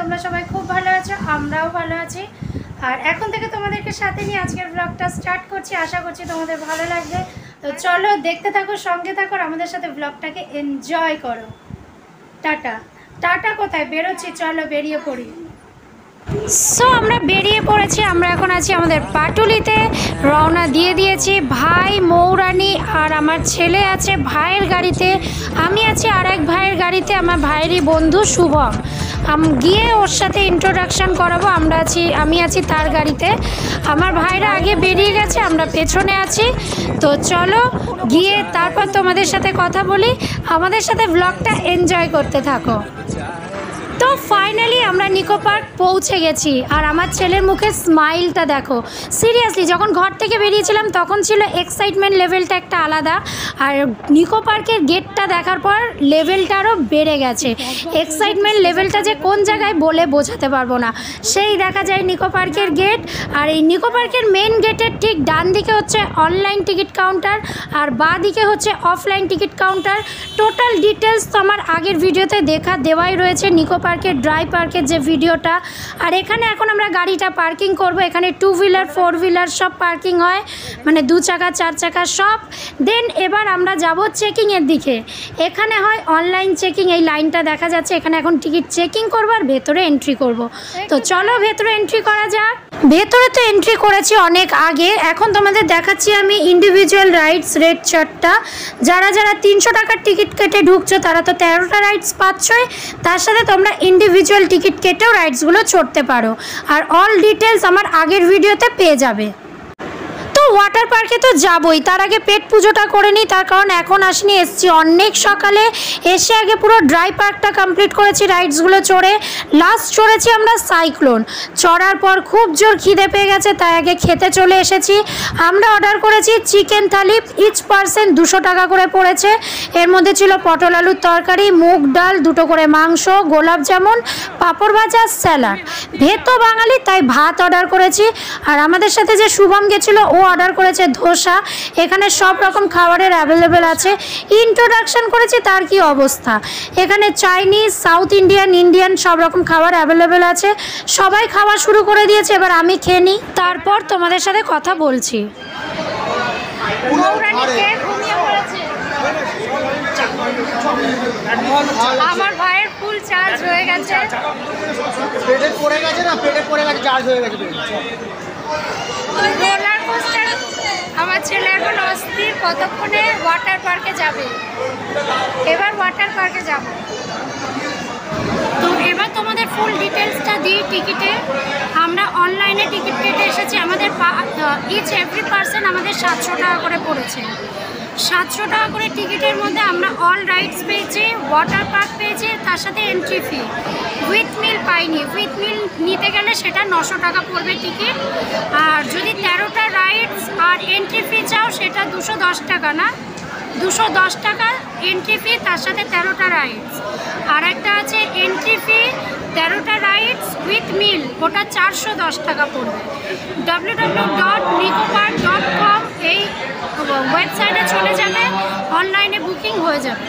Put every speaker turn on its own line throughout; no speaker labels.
তোমরা সবাই খুব ভালো আছো, আমরাও ভালো আছি। আর এখন থেকে তোমাদেরকে সাথে নিয়ে আজকের ব্লগটা স্টার্ট করছি। আশা করছি তোমাদের ভালো লাগবে। তো চলো দেখতে থাকো, সঙ্গে থাকো, আমাদের সাথে ব্লগটাকে এনজয় করো। টাটা। টাটা কোথায়? বেরোচ্ছি, চলো বেরিয়ে পড়ি। সো আমরা বেরিয়ে পড়েছি। আমরা এখন আছি আমাদের পাটুলিতে, রওনা দিয়ে দিয়েছি। ভাই, মৌরানী আর আমার ছেলে আছে ভাইয়ের গাড়িতে, আমি আছি আর এক ভাইয়ের গাড়িতে, আমার ভাইয়েরই বন্ধু শুভম। গিয়ে ওর সাথে ইন্ট্রোডাকশান করাবো। আমি আছি তার গাড়িতে, আমার ভাইরা আগে বেরিয়ে গেছে, আমরা পেছনে আছি। তো চলো গিয়ে তারপর তোমাদের সাথে কথা বলি, আমাদের সাথে ব্লগটা এনজয় করতে থাকো। তো ফাইনালি আমরা নিকো পার্ক পৌঁছে গেছি। আর আমার ছেলের মুখে স্মাইলটা দেখো। সিরিয়াসলি যখন ঘর থেকে বেরিয়েছিলাম তখন ছিল এক্সাইটমেন্ট লেভেলটা একটা আলাদা, আর নিকো পার্কের গেটটা দেখার পর লেভেলটা আরও বেড়ে গেছে। এক্সাইটমেন্ট লেভেলটা যে কোন জায়গায় বলে বোঝাতে পারবো না। সেই দেখা যায় নিকো পার্কের গেট, আর এই নিকো পার্কের মেন গেটের ঠিক ডান দিকে হচ্ছে অনলাইন টিকিট কাউন্টার, আর বাঁ দিকে হচ্ছে offline ticket counter. Total details তো আমার আগের ভিডিওতে দেওয়াই রয়েছে, নিকো পার্কের ড্রাই পার্কের যে ভিডিওটা। আর এখানে এখন আমরা গাড়িটা পার্কিং করব। এখানে 2 হুইলার 4 হুইলার সব পার্কিং হয়, মানে 2 চাকা 4 চাকা সব। দেন এবার আমরা যাব চেকিংয়ের দিকে। এখানে হয় অনলাইন চেকিং, এই লাইনটা দেখা যাচ্ছে। এখানে এখন টিকিট চেকিং করবো আর ভেতরে এন্ট্রি করব। তো চলো ভেতরে এন্ট্রি করা যাক। ভেতরে তো এন্ট্রি করেছি অনেক আগে, এখন তোমাদের দেখাচ্ছি আমি ইন্ডিভিজুয়াল রাইডস রেট চার্টটা। যারা 300 টাকার টিকিট কেটে ঢুকছো তারা তো 13টা রাইডস পাচ্ছই, তার সাথে তোমরা ইন্ডিভিজুয়াল টিকিট কেটেও রাইডসগুলো চড়তে পারো। আর অল ডিটেলস আমার আগের ভিডিওতে পেয়ে যাবে। ওয়াটার পার্কে তো যাবই, তার আগে পেট পুজোটা করে নিই, তার কারণ এখন আসিনি, এসছি অনেক সকালে। এসে আগে পুরো ড্রাই পার্কটা কমপ্লিট করেছি রাইডসগুলো চড়ে। লাস্ট চড়েছি আমরা সাইক্লোন। চড়ার পর খুব জোর খিদে পেয়ে গেছে, তাই আগে খেতে চলে এসেছি। আমরা অর্ডার করেছি চিকেন থালি, ইচ পার্সন 200 টাকা করে পড়েছে। এর মধ্যে ছিল পটল আলুর তরকারি, মুগ ডাল, 2টো করে মাংস, গোলাপ জামুন, পাঁপড় ভাজা, স্যালাড। ভেতো বাঙালি তাই ভাত অর্ডার করেছি। আর আমাদের সাথে যে শুভম গেছিলো ও অর্ডার করেছে ধোসা। এখানে সব রকম খাবারের অ্যাভেলেবেল আছে। ইন্ট্রোডাকশন করেছি তার কি অবস্থা। এখানে চাইনিজ, সাউথ ইন্ডিয়ান সব রকম খাবার অ্যাভেলেবেল আছে। সবাই খাওয়া শুরু করে দিয়েছে, এবার আমি খেয়ে নিই, তারপর তোমাদের সাথে কথা বলছি। আমার ভাইয়ের ফুল চার্জ হয়ে গেছে, পেটে পড়ে গেছে না, পেটে পড়ে গেছে, চার্জ হয়ে গেছে। রোলার কোস্টার আমার ছেলে এখন অস্থির, কতক্ষণে ওয়াটার পার্কে যাবে। এবার ওয়াটার পার্কে যাব। তো এবার তোমাদের ফুল ডিটেলসটা দিই। টিকিটে আমরা অনলাইনে টিকিট কেটে এসেছি। আমাদের ইচ এভরি পার্সন আমাদের 700 টাকা করে পড়েছে। 700 টাকা করে টিকিটের মধ্যে আমরা অল রাইডস পেয়েছি, ওয়াটার পার্ক পেয়েছি, তার সাথে এন্ট্রি ফি। উইথ মিল পাইনি, উইথ মিল নিতে গেলে সেটা 900 টাকা পড়বে টিকিট। আর যদি 13টা রাইডস আর এন্ট্রি ফি চাও সেটা 210 টাকা, না 210 টাকা এন্ট্রি ফি, তার সাথে 13টা রাইডস। আর একটা আছে এন্ট্রি ফি 13টা রাইডস উইথ মিল, ওটা 410 টাকা পড়বে। www.nicopark.com এই ওয়েবসাইটে চলে যাবে, অনলাইনে বুকিং হয়ে যাবে।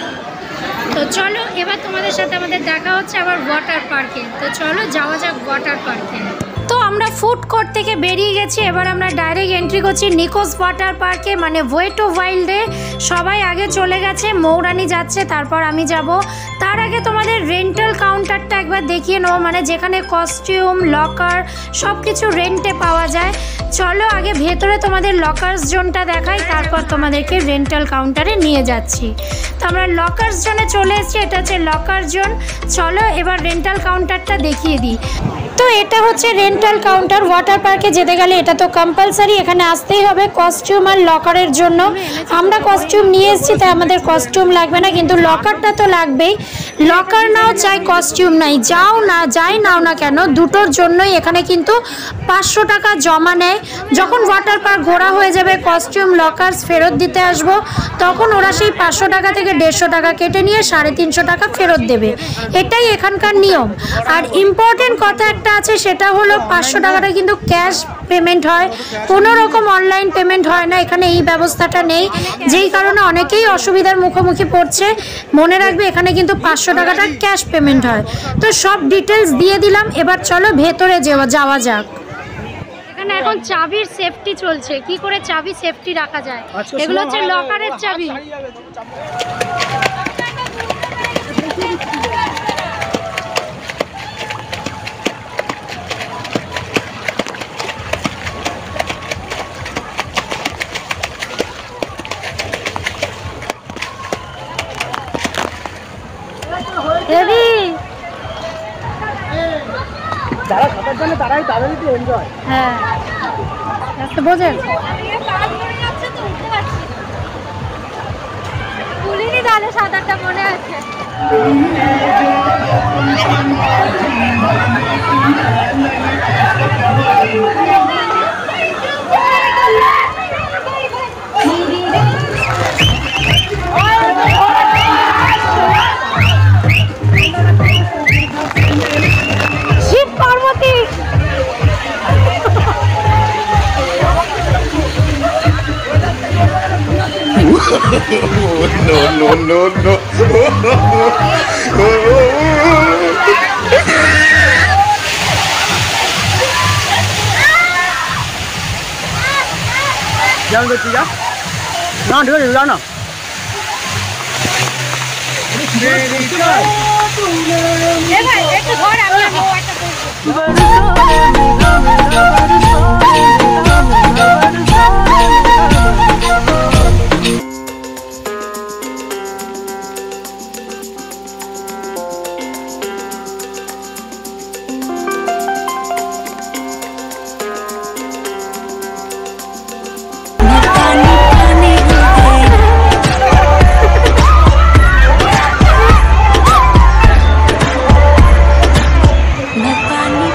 তো চলো এবার তোমাদের সাথে আমাদের দেখা হচ্ছে আবার ওয়াটার পার্কে। তো চলো যাওয়া যাক ওয়াটার পার্কে। তো আমরা ফুড কোর্ট থেকে বেরিয়ে গেছি, এবার আমরা ডাইরেক্ট এন্ট্রি করছি নিকোস ওয়াটার পার্কে, মানে ওয়ে টু ওয়াইল্ডে। সবাই আগে চলে গেছে, মৌরানী যাচ্ছে, তারপর আমি যাব। তার আগে তোমাদের রেন্টাল কাউন্টারটা একবার দেখিয়ে নেবো, মানে যেখানে কস্টিউম, লকার সব কিছু রেন্টে পাওয়া যায়। চলো আগে ভেতরে তোমাদের লকার্স জোনটা দেখাই, তারপর তোমাদেরকে রেন্টাল কাউন্টারে নিয়ে যাচ্ছি। তো আমরা লকার্স জোনে চলে এসেছি, এটা হচ্ছে লকার জোন। চলো এবার রেন্টাল কাউন্টারটা দেখিয়ে দিই। তো এটা হচ্ছে রেন্টাল কাউন্টার। ওয়াটার পার্কে যেতে গেলে এটা তো কম্পালসারি, এখানে আসতেই হবে কস্টিউম আর লকারের জন্য। আমরা কস্টিউম নিয়ে এসেছি তাই আমাদের কস্টিউম লাগবে না, কিন্তু লকারটা তো লাগবেই। লকার নাও চাই কস্টিউম নাই, যাই নাও না কেন, দুটোর জন্যই এখানে কিন্তু 500 টাকা জমা নেয়। যখন ওয়াটার পার্ক ঘোরা হয়ে যাবে, কস্টিউম লকার্স ফেরত দিতে আসবো, তখন ওরা সেই 500 টাকা থেকে 150 টাকা কেটে নিয়ে 350 টাকা ফেরত দেবে। এটাই এখানকার নিয়ম। আর ইম্পর্টেন্ট কথা একটা ব্যাপারটা আছে সেটা হলো 500 টাকাটা কিন্তু ক্যাশ পেমেন্ট হয়, কোনো রকম অনলাইন পেমেন্ট হয় না এখানে, এই ব্যবস্থাটা নেই, যেই কারণে অনেকেই অসুবিধার মুখোমুখি পড়ছে। মনে রাখবে এখানে কিন্তু 500 টাকাটা ক্যাশ পেমেন্ট হয়। তো সব ডিটেলস দিয়ে দিলাম, এবার চলো ভেতরে যাওয়া যাক। এখানে এখন চাবির সেফটি চলছে, কি করে চাবি সেফটি রাখা যায়, এগুলো হচ্ছে লকারের চাবি।
যারা সাঁতার জানে তারাই এনজয়।
হ্যাঁ বোঝেন
ভুলিনি তাহলে সাঁতারটা মনে আছে।
শিব পার্বতী
no.
যাও দেখি যা না ঠিক আছে যাও না।
একটু ধর আমি
मैं पानी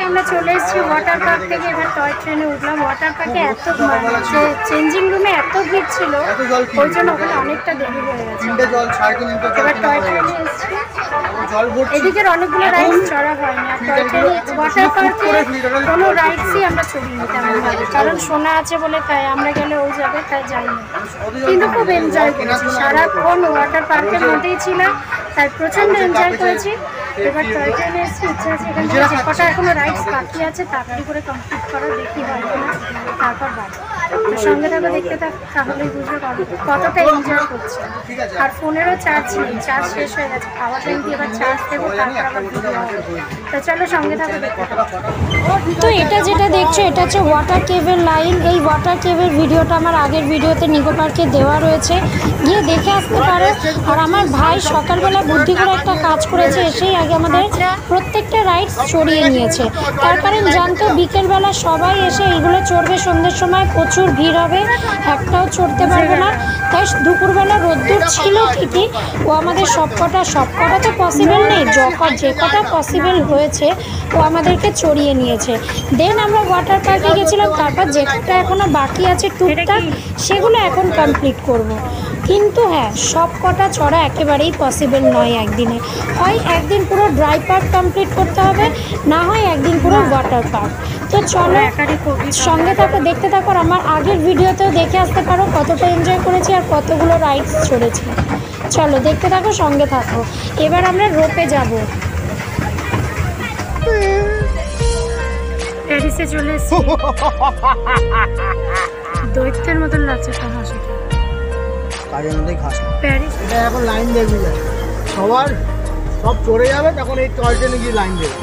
আমরা চলে এসেছি ওয়াটার পার্ক থেকে, এবার টয় ট্রেনে উঠলাম। ওয়াটার পার্কে এত চেঞ্জিং রুমে এত ভিড় ছিল, ওই জন্য ওখানে অনেকটা দেরি হয়ে গেছে। এবার টয় ট্রেনে এসেছি, এদিকের অনেকগুলো রাইডস চড়া হয়নি। আর টয় ট্রেনে ওয়াটার পার্কে কোনো রাইডসই আমরা চড়িনি তেমনভাবে, কারণ শোনা আছে বলে তাই আমরা গেলে ওই যাবে, তাই যাই না। কিন্তু খুব এনজয় করেছি, সারাক্ষণ ওয়াটার পার্কের মধ্যেই ছিলাম, তাই প্রচণ্ড এনজয় করেছি। এবার টয় ট্রেনে এসেছি, ইচ্ছা আছে এখান থেকে যে কটা এখনো রাইডস বাকি আছে তাড়াতাড়ি করে কমপ্লিট করা, দেখি হয় কিনা, তারপর বাড়ি। সঙ্গে থাকো, দেখতে থাক, তাহলেই বুঝবে কতটা এনজয় করছে। আর ফোনেরও চার্জ নেই, চার্জ শেষ হয়ে গেছে, খাওয়া টাইম দিয়ে এবার চার্জ দেবো, তারপর আবার ভিডিও হবে। তো চলো সঙ্গে থাকো, দেখতে থাকো। তো এটা যেটা দেখছো এটা হচ্ছে ওয়াটার কেভের লাইন। এই ওয়াটার কেভের ভিডিওটা আমার আগের ভিডিওতে নিকো পার্কে দেওয়া রয়েছে, গিয়ে দেখে আসতে পারো। আর আমার ভাই সকালবেলা বুদ্ধি করে একটা কাজ করেছে, এসেই আগে আমাদের প্রত্যেকটা রাইডস চড়িয়ে নিয়েছে। তার কারণ জানতো বিকেলবেলা সবাই এসে এইগুলো চড়বে, সন্ধ্যের সময় প্রচুর ভিড় হবে, একটাও চড়তে পারবে না। তাই দুপুরবেলা রোদ্দুর ছিল ঠিকই, ও আমাদের সবকটা তো পসিবল নেই, যে কটা পসিবল হয়েছে ও আমাদেরকে চড়িয়ে নিয়েছে। দেন আমরা ওয়াটার পার্কে গেছিলাম, তারপর যেটা এখনও বাকি আছে টুকটাক সেগুলো এখন কমপ্লিট করব। কিন্তু হ্যাঁ, সব কটা চড়া একেবারেই পসিবল নয় একদিনে। হয় একদিন পুরো ড্রাই পার্ক কমপ্লিট করতে হবে, না হয় একদিন পুরো ওয়াটার পার্ক। তো চলো সঙ্গে থাকো, দেখতে থাকো। আর আমার আগের ভিডিওতেও দেখে আসতে পারো কতটা এনজয় করেছি আর কতগুলো রাইডস চড়েছি। চলো দেখতে থাকো, সঙ্গে থাকো। এবার আমরা রোপে যাব। প্যারিসে চলে এসেছি, দৈত্যের মতন লাগছে তো হাসিটা।
কাজের মধ্যেই ঘাস
প্যারিস
এটা এখন লাইন দেখবি যায়, সব চড়ে যাবে, তখন এই টয় ট্রেনে গিয়ে লাইন দেবে।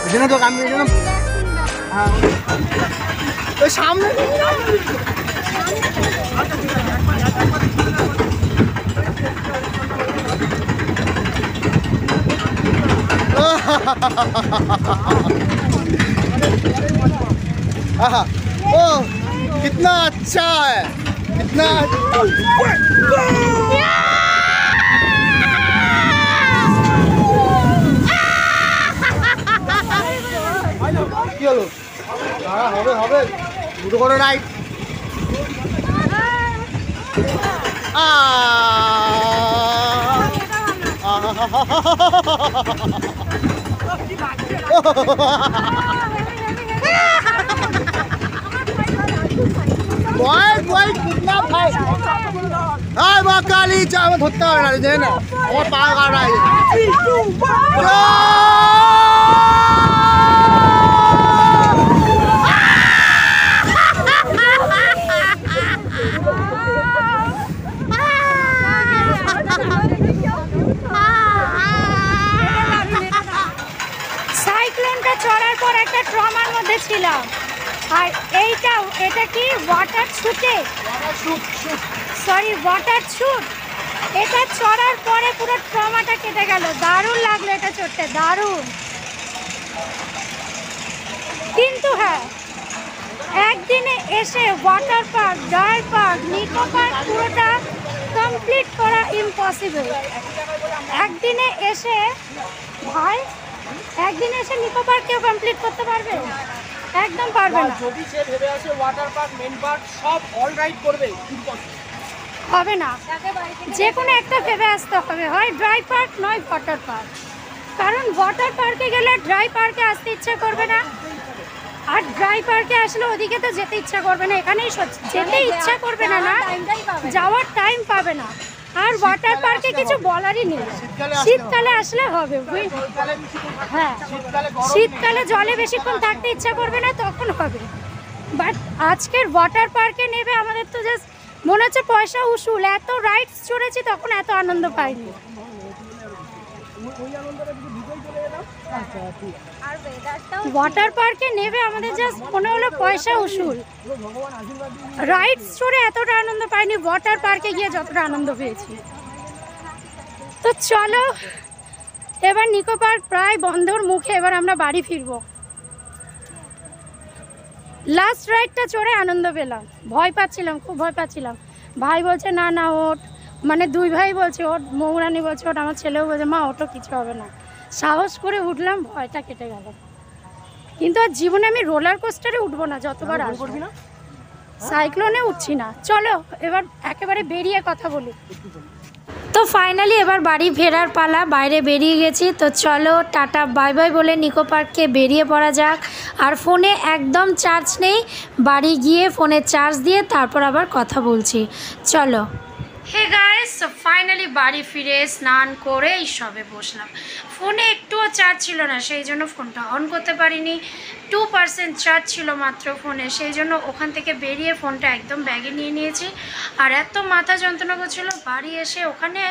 এই জন্য তো আমি এই জন্য হ্যাঁ ওই সামনে ओ कितना अच्छा है, कितना কি হলো? হবে দুটো করে রাইট। কালি চা আমার ধরতে হবে না, জানি না আমার পা কাটা
সাইক্লোনটা চড়ার পর একটা ট্রমার মধ্যে ছিলাম। আর এটা কি ওয়াটার শুট, এটা চড়ার পরে পুরো ট্রমাটা কেটে গেল। দারুণ লাগলো এটা চড়তে, দারুণ। কিন্তু হ্যাঁ, একদিনে এসে water park, dry park, Nicco park পুরোটা কমপ্লিট করা ইম্পসিবল। একদিনে এসে নিকো পার্ক কেউ কমপ্লিট করতে পারবে? একদম পারবে না।
যদি সে ভেবে আসে ওয়াটার পার্ক, মেন পার্ক সব অল রাইড করবে,
হবে না। যে কোনো একটা ভেবে আসতে হবে, হয় ড্রাই পার্ক নয় ওয়াটার পার্ক। কারণ ওয়াটার পার্কে গেলে ড্রাই পার্কে আসতে ইচ্ছা করবে না, আর ড্রাই পার্কে আসলে ওদিকে তো যেতে ইচ্ছা করবে না, এখানেই যেতে ইচ্ছা করবে না, যাওয়ার টাইম পাবে না। আর ওয়াটার পার্কে কিছু বলারই নেই, শীতকালে আসলে হবে। হ্যাঁ, শীতকালে জলে বেশিক্ষণ থাকতে ইচ্ছা করবে না, তখন হবে। বাট আজকের ওয়াটার পার্কে নেবে আমাদের তো জাস্ট মনে হচ্ছে পয়সা উসুল। এত রাইডস চড়েছি, তখন এত আনন্দ পাইনি। ওয়াটার পার্কে নেবে আমাদের জাস্ট মনে হলো পয়সা উসুল। রাইডস চড়ে এতটা আনন্দ পাইনি, ওয়াটার পার্কে গিয়ে যতটা আনন্দ পেয়েছি। তো চলো, এবার নিকো পার্ক প্রায় বন্ধর মুখে, এবার আমরা বাড়ি ফিরবো। লাস্ট রাইডটা চড়ে আনন্দ পেলাম, ভয় পাচ্ছিলাম, খুব ভয় পাচ্ছিলাম। ভাই বলছে না ওঠ, মানে দুই ভাই বলছে, ওর মৌরানি বলছে, ওটা আমার ছেলেও বলছে মা ওটা কিছু হবে না। সাহস করে উঠলাম, ভয়টা কেটে গেল। কিন্তু আর জীবনে আমি রোলার কোস্টারে উঠবো না যতবার আসবো।
করবি না?
সাইক্লোনে উঠছি না। চলো এবার একেবারে বেরিয়ে কথা বলি। তো ফাইনালি এবার বাড়ি ফেরার পালা, বাইরে বেরিয়ে গেছি। তো চলো টাটা বাই বাই বলে নিকো পার্ককে বেরিয়ে পড়া যাক। আর ফোনে একদম চার্জ নেই, বাড়ি গিয়ে ফোনে চার্জ দিয়ে তারপর আবার কথা বলছি। চলো। হে গাইস, ফাইনালি বাড়ি ফিরে স্নান করে এই সবে বসলাম। ফোনে একটুও চার্জ ছিল না, সেই জন্য ফোনটা অন করতে পারিনি। 2% চার্জ ছিল মাত্র ফোনে, সেই জন্য ওখান থেকে বেরিয়ে ফোনটা একদম ব্যাগে নিয়ে নিয়েছি। আর এত মাথা যন্ত্রণা করছিল, বাড়ি এসে ওখানে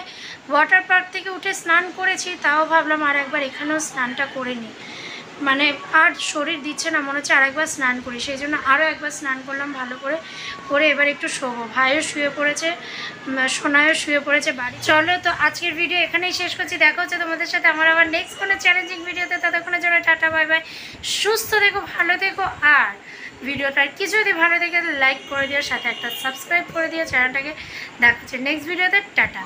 ওয়াটার পার্ক থেকে উঠে স্নান করেছি, তাও ভাবলাম আর একবার এখানেও স্নানটা করে নিই। মানে আর শরীর দিচ্ছে না, মনে হচ্ছে আরেকবার স্নান করি, সেই জন্য আরও একবার স্নান করলাম ভালো করে। করে এবার একটু শোবো। ভাইও শুয়ে পড়েছে, সোনায়ও শুয়ে পড়েছে বাড়ি। চলো তো আজকের ভিডিও এখানেই শেষ করছি। দেখা হচ্ছে তোমাদের সাথে আমার আবার নেক্সট কোনো চ্যালেঞ্জিং ভিডিওতে। ততক্ষণের জন্য টাটা বাই বাই। সুস্থ থেকো, ভালো থেকো। আর ভিডিওটার কিছু যদি ভালো থেকে লাইক করে দিও, সাথে একটা সাবস্ক্রাইব করে দিও চ্যানেলটাকে। দেখা হচ্ছে নেক্সট ভিডিওতে। টাটা।